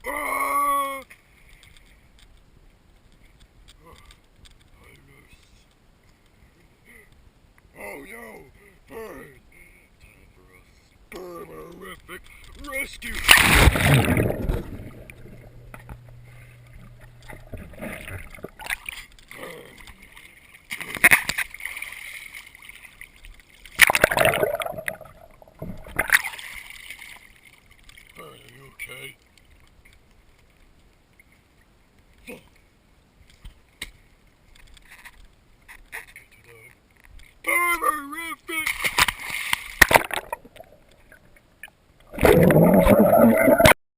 Ah! Oh no! Burn! Time for a spermerific rescue!